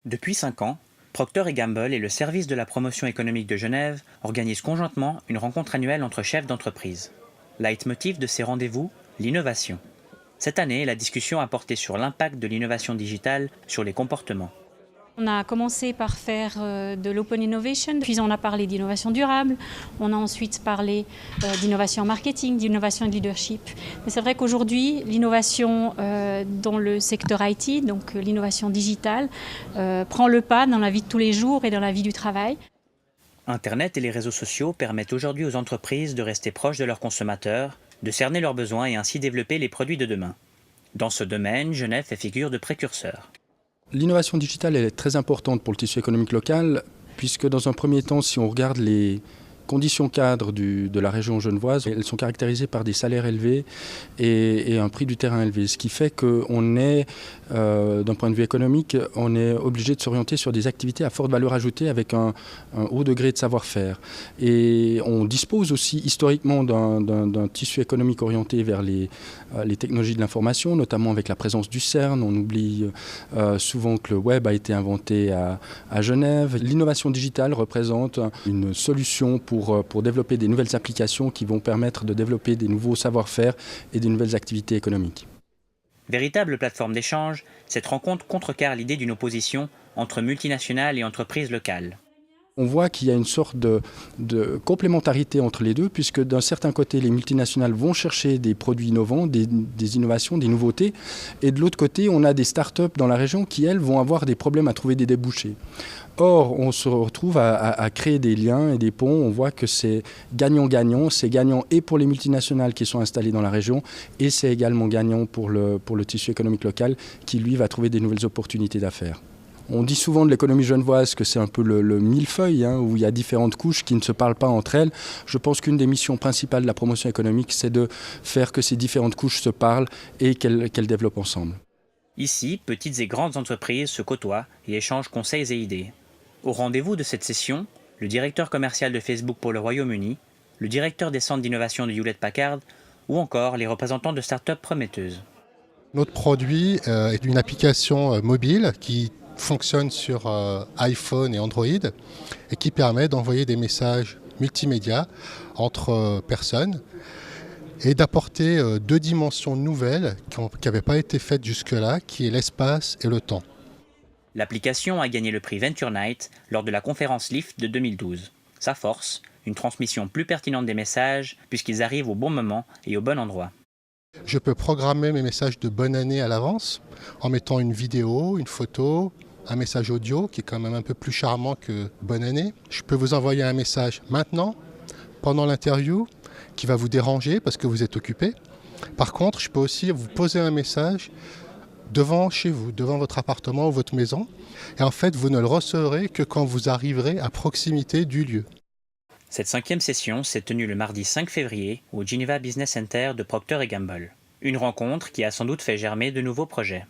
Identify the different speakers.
Speaker 1: Depuis 5 ans, Procter & Gamble et le service de la promotion économique de Genève organisent conjointement une rencontre annuelle entre chefs d'entreprise. Leitmotiv de ces rendez-vous, l'innovation. Cette année, la discussion a porté sur l'impact de l'innovation digitale sur les comportements.
Speaker 2: On a commencé par faire de l'open innovation, puis on a parlé d'innovation durable, on a ensuite parlé d'innovation marketing, d'innovation leadership. Mais c'est vrai qu'aujourd'hui, l'innovation dans le secteur IT, donc l'innovation digitale, prend le pas dans la vie de tous les jours et dans la vie du travail.
Speaker 1: Internet et les réseaux sociaux permettent aujourd'hui aux entreprises de rester proches de leurs consommateurs, de cerner leurs besoins et ainsi développer les produits de demain. Dans ce domaine, Genève fait figure de précurseur.
Speaker 3: L'innovation digitale est très importante pour le tissu économique local, puisque dans un premier temps, si on regarde les conditions cadres de la région genevoise, elles sont caractérisées par des salaires élevés et un prix du terrain élevé. Ce qui fait qu'on est, d'un point de vue économique, on est obligé de s'orienter sur des activités à forte valeur ajoutée avec un haut degré de savoir-faire. Et on dispose aussi historiquement d'un tissu économique orienté vers les technologies de l'information, notamment avec la présence du CERN. On oublie souvent que le web a été inventé à Genève. L'innovation digitale représente une solution pour développer des nouvelles applications qui vont permettre de développer des nouveaux savoir-faire et des nouvelles activités économiques.
Speaker 1: Véritable plateforme d'échange, cette rencontre contrecarre l'idée d'une opposition entre multinationales et entreprises locales.
Speaker 3: On voit qu'il y a une sorte de complémentarité entre les deux, puisque d'un certain côté, les multinationales vont chercher des produits innovants, des innovations, des nouveautés, et de l'autre côté, on a des start-up dans la région qui, elles, vont avoir des problèmes à trouver des débouchés. Or, on se retrouve à créer des liens et des ponts. On voit que c'est gagnant-gagnant. C'est gagnant et pour les multinationales qui sont installées dans la région, et c'est également gagnant pour le tissu économique local qui, lui, va trouver des nouvelles opportunités d'affaires. On dit souvent de l'économie genevoise que c'est un peu le millefeuille, où il y a différentes couches qui ne se parlent pas entre elles. Je pense qu'une des missions principales de la promotion économique, c'est de faire que ces différentes couches se parlent et qu'elles développent ensemble.
Speaker 1: Ici, petites et grandes entreprises se côtoient et échangent conseils et idées. Au rendez-vous de cette session, le directeur commercial de Facebook pour le Royaume-Uni, le directeur des centres d'innovation de Hewlett-Packard ou encore les représentants de start-up prometteuses.
Speaker 4: Notre produit est une application mobile qui fonctionne sur iPhone et Android et qui permet d'envoyer des messages multimédia entre personnes et d'apporter deux dimensions nouvelles qui n'avaient pas été faites jusque-là, qui est l'espace et le temps.
Speaker 1: L'application a gagné le prix Venture Night lors de la conférence LIFT de 2012. Sa force, une transmission plus pertinente des messages puisqu'ils arrivent au bon moment et au bon endroit.
Speaker 4: Je peux programmer mes messages de bonne année à l'avance en mettant une vidéo, une photo, un message audio qui est quand même un peu plus charmant que bonne année. Je peux vous envoyer un message maintenant, pendant l'interview, qui va vous déranger parce que vous êtes occupé. Par contre, je peux aussi vous poser un message devant chez vous, devant votre appartement ou votre maison. Et en fait, vous ne le recevrez que quand vous arriverez à proximité du lieu.
Speaker 1: Cette 5e session s'est tenue le mardi 5 février au Geneva Business Center de Procter & Gamble. Une rencontre qui a sans doute fait germer de nouveaux projets.